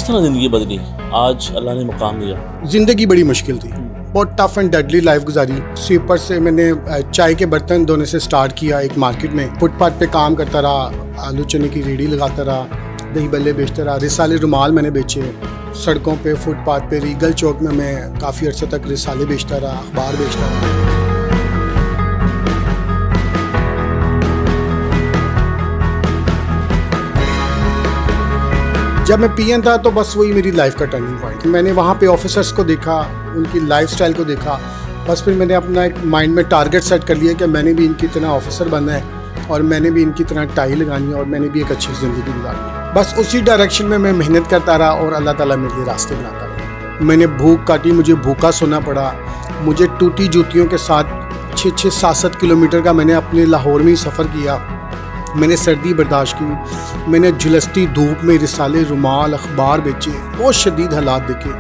तरह ज़िंदगी बदली? आज अल्लाह ने मुकाम दिया। ज़िंदगी बड़ी मुश्किल थी, बहुत टफ एंड डेडली लाइफ गुजारी। स्वीपर से मैंने चाय के बर्तन धोने से स्टार्ट किया एक मार्केट में। फुटपाथ पे काम करता रहा, आलू चने की रेडी लगाता रहा, दही बल्ले बेचता रहा, रिसाले रुमाल मैंने बेचे। सड़कों पे, फुटपाथ पे, रीगल चौक में मैं काफ़ी अर्से तक रिसाले बेचता रहा, अखबार बेचता रहा। जब मैं पीएन था तो बस वही मेरी लाइफ का टर्निंग पॉइंट। मैंने वहाँ पे ऑफिसर्स को देखा, उनकी लाइफस्टाइल को देखा, बस फिर मैंने अपना एक माइंड में टारगेट सेट कर लिया कि मैंने भी इनकी तरह ऑफिसर बनना है और मैंने भी इनकी तरह टाई लगानी है और मैंने भी एक अच्छी ज़िंदगी गुजारनी है। बस उसी डायरेक्शन में मैं मेहनत करता रहा और अल्लाह ताला मेरे लिए रास्ते बनाता रहा। मैंने भूख काटी, मुझे भूखा सोना पड़ा। मुझे टूटी जूतियों के साथ 6-6, 7-7 किलोमीटर का मैंने अपने लाहौर में ही सफ़र किया। मैंने सर्दी बर्दाश्त की, मैंने झुलसती धूप में रिसाले रुमाल अखबार बेचे, बहुत शदीद हालात देखे।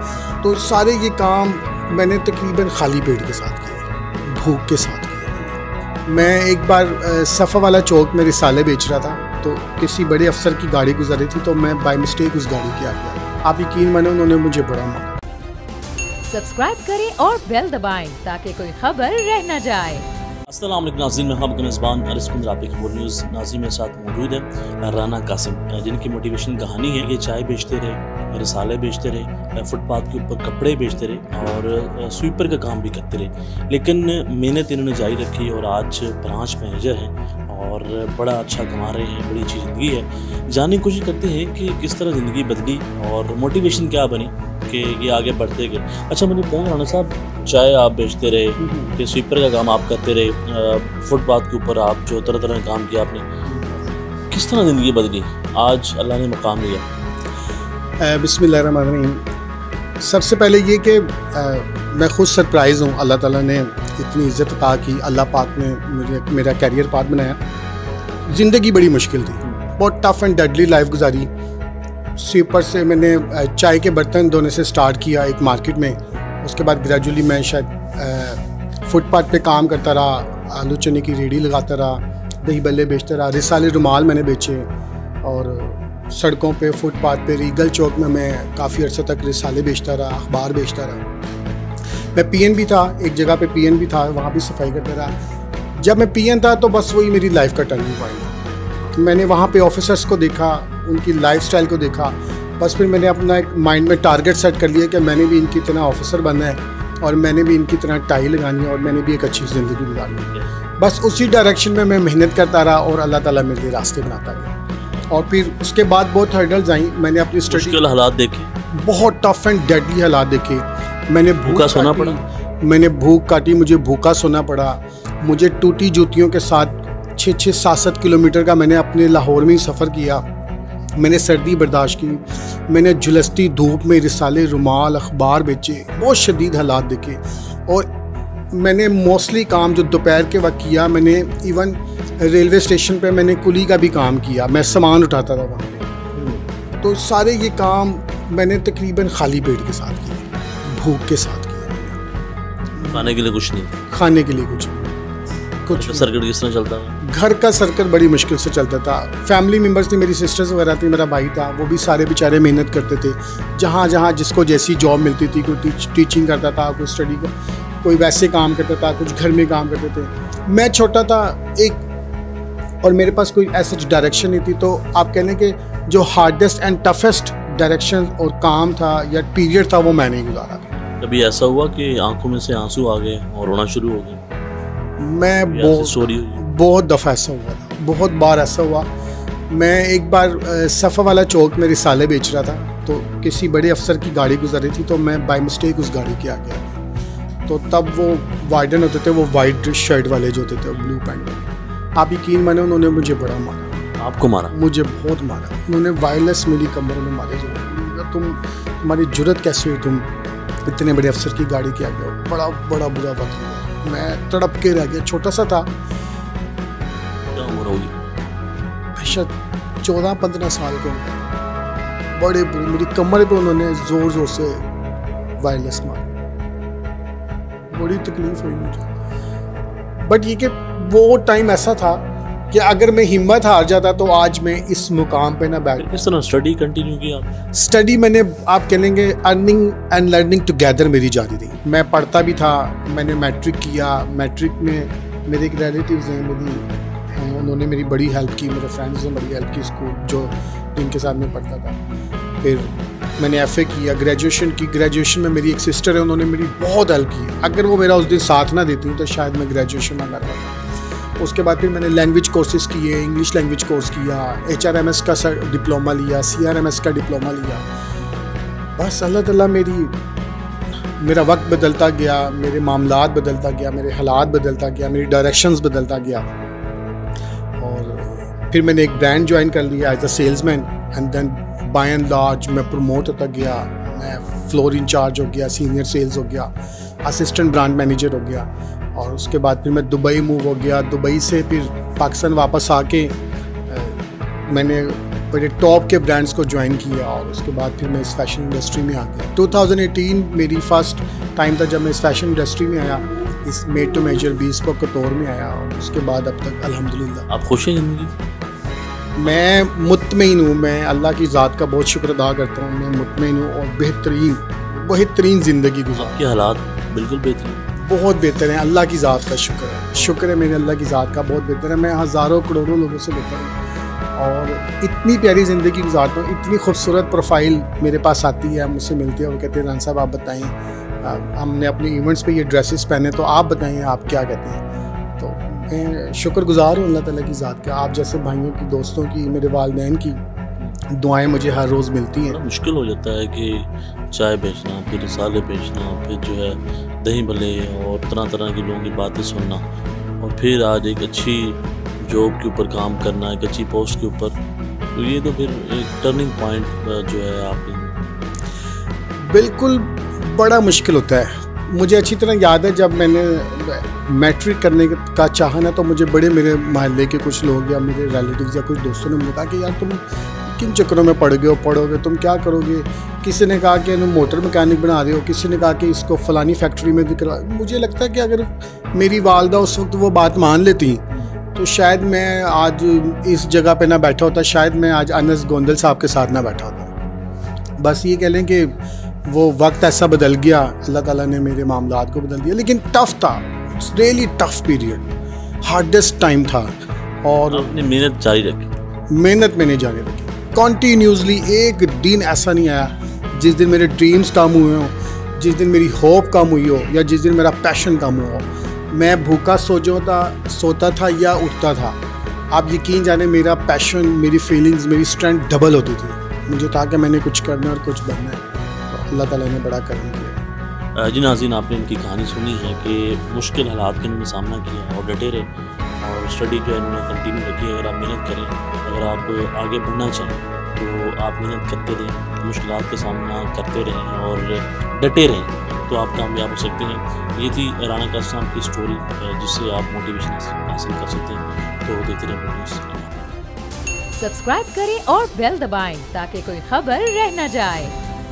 तो सारे ये काम मैंने तकरीबन खाली पेट के साथ किए, भूख के साथ किए। मैं एक बार सफ़ा वाला चौक में रिसाले बेच रहा था, तो किसी बड़े अफसर की गाड़ी गुजर रही थी, तो मैं बाय मिस्टेक उस गाड़ी के आ गया। आप यकीन माने, उन्होंने मुझे बड़ा मारा। सब्सक्राइब करें और बेल दबाएं ताकि कोई खबर रह न जाए। अस्सलाम वालेकुम नाज़रीन, मैं हूं मेज़बान न्यूज़। नाज़रीन मेरे साथ मौजूद है राना कासिम, जिनकी मोटिवेशन कहानी है। ये चाय बेचते रहे, रिसाले बेचते रहे, फुटपाथ के ऊपर कपड़े बेचते रहे और स्वीपर का काम भी करते रहे, लेकिन मेहनत इन्होंने जारी रखी और आज ब्रांच मैनेजर हैं और बड़ा अच्छा कमा रहे हैं, बड़ी अच्छी ज़िंदगी है। जानने की कोशिश करते हैं कि किस तरह ज़िंदगी बदली और मोटिवेशन क्या बनी कि ये आगे बढ़ते गए। अच्छा, मैंने बताया राना साहब, चाय आप बेचते रहे, फिर स्वीपर का काम आप करते रहे, फुटपाथ के ऊपर आप जो तरह तरह का काम किया आपने, किस तरह ज़िंदगी बदली? आज अल्लाह ने मुकाम दिया। बिस्मिल्लाहिर्रहमानिर्रहीम। सबसे पहले ये कि मैं खुद सरप्राइज़ हूँ, अल्लाह ताला ने इतनी इज़्ज़त अता की, अल्लाह पाक ने मुझे मेरा कैरियर पाथ बनाया। ज़िंदगी बड़ी मुश्किल थी, बहुत टफ एंड डेडली लाइफ गुजारी। स्वीपर से मैंने चाय के बर्तन धोने से स्टार्ट किया एक मार्केट में। उसके बाद ग्रेजुअली मैं शायद फुटपाथ पे काम करता रहा, आलू चने की रेडी लगाता रहा, दही बल्ले बेचता रहा, रिसाले रुमाल मैंने बेचे। और सड़कों पे, फुटपाथ पे, रीगल चौक में मैं काफ़ी अर्से तक रिसाले बेचता रहा, अखबार बेचता रहा। मैं पीएन भी था, एक जगह पे पीएन भी था, वहाँ भी सफाई करता रहा। जब मैं पीएन था तो बस वही मेरी लाइफ का टर्निंग पॉइंट। मैंने वहाँ पे ऑफिसर्स को देखा, उनकी लाइफस्टाइल को देखा, बस फिर मैंने अपना एक माइंड में टारगेट सेट कर लिया कि मैंने भी इनकी तरह ऑफिसर बनना है और मैंने भी इनकी तरह टाई लगानी है और मैंने भी एक अच्छी ज़िंदगी गुजारनी है। बस उसी डायरेक्शन में मैं मेहनत करता रहा और अल्लाह ताला मेरे लिए रास्ते बनाता गया। और फिर उसके बाद बहुत हर्डल्स आई। मैंने अपनी मुश्किल हालात देखे, बहुत टफ एंड डेडली हालात देखे। मैंने भूखा सोना पड़ा, मैंने भूख काटी, मुझे भूखा सोना पड़ा। मुझे टूटी जूतियों के साथ 6-6, 7-7 किलोमीटर का मैंने अपने लाहौर में ही सफ़र किया। मैंने सर्दी बर्दाश्त की, मैंने झुलसती धूप में रिसाले रुमाल अखबार बेचे, बहुत शदीद हालात देखे। और मैंने मोस्टली काम जो दोपहर के वक्त किया, मैंने इवन रेलवे स्टेशन पे मैंने कुली का भी काम किया, मैं सामान उठाता था वहाँ पे। तो सारे ये काम मैंने तकरीबन खाली पेट के साथ किए, भूख के साथ किए। खाने के लिए कुछ नहीं, खाने के लिए कुछ नहीं। कुछ सर्किट किस तरह चलता है? घर का सर्कल बड़ी मुश्किल से चलता था। फैमिली मेम्बर्स थी, मेरी सिस्टर्स वगैरह थी, मेरा भाई था, वो भी सारे बेचारे मेहनत करते थे। जहाँ जहाँ जिसको जैसी जॉब मिलती थी, कोई टीचिंग करता था, कोई स्टडी का, कोई वैसे काम करता था, कुछ घर में काम करते थे। मैं छोटा था एक, और मेरे पास कोई ऐसा डायरेक्शन नहीं थी। तो आप कह लें कि जो हार्डेस्ट एंड टफेस्ट डायरेक्शन और काम था या पीरियड था, वो मैंने ही गुजारा था। कभी ऐसा हुआ कि आंखों में से आंसू आ गए और रोना शुरू हो गया? मैं बहुत दफ़ा ऐसा हुआ था, बहुत बार ऐसा हुआ। मैं एक बार सफ़ा वाला चौक में रिसाले बेच रहा था, तो किसी बड़े अफसर की गाड़ी गुजर रही थी, तो मैं बाय मिस्टेक उस गाड़ी के आ गया। तो तब वो वाइडन होते थे, वो वाइट शर्ट वाले जो होते थे, ब्लू पैंट। आप यकीन माने, उन्होंने मुझे बड़ा मारा। आपको मारा? मुझे बहुत मारा। उन्होंने वायरलेस मेरी कमर में मारे। तुम्हारी जुर्रत कैसे हुई, तुम इतने बड़े अफसर की गाड़ी के आ गए हो? बड़ा बड़ा बुरा वक्त हुआ। मैं तड़प के रह गया, छोटा सा था। क्या उम्र होगी? शायद 14-15 साल के होंगे। बड़े बुरे, मेरी कमर पे उन्होंने जोर जोर से वायरलेस मारा। बड़ी तकलीफ हुई मुझे। बट ये कि वो टाइम ऐसा था कि अगर मैं हिम्मत हार जाता तो आज मैं इस मुकाम पे ना बैठ। किस तरह स्टडी कंटिन्यू किया? स्टडी मैंने, आप कहेंगे अर्निंग एंड लर्निंग टुगेदर मेरी जारी रही। मैं पढ़ता भी था, मैंने मैट्रिक किया। मैट्रिक में मेरे एक रिलेटिव्स हैं, उन्होंने मेरी बड़ी हेल्प की, मेरे फ्रेंड्स ने बड़ी हेल्प की, स्कूल जो जिनके साथ मैं पढ़ता था। फिर मैंने FA किया, ग्रेजुएशन की। ग्रेजुएशन में मेरी एक सिस्टर है, उन्होंने मेरी बहुत हेल्प की। अगर वो मेरा उस दिन साथ ना देती तो शायद मैं ग्रेजुएशन ना कर पाता। उसके बाद फिर मैंने लैंग्वेज कोर्सेज किए, इंग्लिश लैंग्वेज कोर्स किया, HRMS का डिप्लोमा लिया, CRMS का डिप्लोमा लिया। बस अल्लाह ताला मेरा वक्त बदलता गया, मेरे मामलात बदलता गया, मेरे हालात बदलता गया, मेरी डायरेक्शंस बदलता गया। और फिर मैंने एक ब्रांड ज्वाइन कर लिया as a salesman and then by and large मैं प्रमोट होता गया। मैं फ्लोर इंचार्ज हो गया, सीनियर सेल्स हो गया, असिस्टेंट ब्रांड मैनेजर हो गया। और उसके बाद फिर मैं दुबई मूव हो गया। दुबई से फिर पाकिस्तान वापस आके मैंने बड़े टॉप के ब्रांड्स को ज्वाइन किया और उसके बाद फिर मैं इस फैशन इंडस्ट्री में आ गया। 2018 मेरी फर्स्ट टाइम था जब मैं इस फैशन इंडस्ट्री में आया, इस मेड टू मेजर बेस्पोक कटोर में आया। और उसके बाद अब तक अल्हम्दुलिल्लाह। आप खुश हैं ज़िंदगी? मैं मुतमईन हूँ, मैं अल्लाह की ज़ात का बहुत शुक्र अदा करता हूँ। मैं मुतमईन हूँ और बेहतरीन ज़िंदगी गुजार। आपके हालात बिल्कुल बेहतरीन, बहुत बेहतर है। अल्लाह की ज़ात का शुक्र है मेरे अल्लाह की ज़ात का, बहुत बेहतर है। मैं हज़ारों करोड़ों लोगों से बेहतर हूँ और इतनी प्यारी ज़िंदगी गुजारता हूँ। इतनी खूबसूरत प्रोफाइल मेरे पास आती है, मुझसे मिलती है और कहते हैं राना साहब आप बताएं, हमने अपने इवेंट्स पे ये ड्रेसेस पहने तो आप बताएं आप क्या कहते हैं। तो मैं शुक्रगुजार हूँ अल्लाह ताला की ज़ात का। आप जैसे भाइयों की, दोस्तों की, मेरे वालिदैन की दुआएं मुझे हर रोज़ मिलती हैं। मुश्किल हो जाता है कि चाय बेचना, फिर रिसाले बेचना, फिर जो है दही भले और तरह तरह के लोगों की बातें सुनना, और फिर आज एक अच्छी जॉब के ऊपर काम करना, एक अच्छी पोस्ट के ऊपर। तो ये तो फिर एक टर्निंग पॉइंट जो है आपने। बिल्कुल बड़ा मुश्किल होता है। मुझे अच्छी तरह याद है जब मैंने मैट्रिक करने का चाहा ना, तो मुझे बड़े मेरे मोहल्ले के कुछ लोग या मेरे रिलेटिव्स या कुछ दोस्तों ने मुझे कहा कि यार तुम किन चक्करों में पढ़ोगे, तुम क्या करोगे। किसी ने कहा कि मोटर मैकेनिक बना रहे हो, किसी ने कहा कि इसको फलानी फैक्ट्री में दिखा। मुझे लगता है कि अगर मेरी वालदा उस वक्त वो बात मान लेती तो शायद मैं आज इस जगह पे ना बैठा होता, शायद मैं आज अनस गोंदल साहब के साथ ना बैठा होता। बस ये कह लें कि वो वक्त ऐसा बदल गया, अल्लाह ताला ने मेरे मामलात को बदल दिया। लेकिन टफ था, it's really tough period, hardest time था। और आपने मेहनत जारी रखी? मेहनत मैंने जारी रखी कॉन्टीन्यूसली। एक दिन ऐसा नहीं आया जिस दिन मेरे ड्रीम्स कम हुए हों, जिस दिन मेरी होप कम हुई हो, या जिस दिन मेरा पैशन कम हुआ हो। मैं भूखा सोता था या उठता था। आप यकीन जाने मेरा पैशन, मेरी फीलिंग्स, मेरी स्ट्रेंथ डबल होती थी। मुझे था कि मैंने कुछ करना और कुछ बनना है। तो अल्लाह ताला ने बड़ा करम किया। जी नाज़रीन, आपने इनकी कहानी सुनी है कि मुश्किल हालात का इन्होंने सामना किया और डटे रहे और स्टडी जो है इन्होंने कंटिन्यू रखी। अगर आप मेहनत करें, अगर आप आगे बढ़ना चाहें तो आप मेहनत करते रहें, मुश्किलात का सामना करते रहें और डटे रहें तो आप कामयाब हो सकते हैं। ये थी राना कासिम साहब की स्टोरी जिससे आप मोटिवेशन हासिल कर सकते हैं। तो देखते रहें वीडियोस। सब्सक्राइब करें और बेल दबाएं ताकि कोई खबर रह न जाए।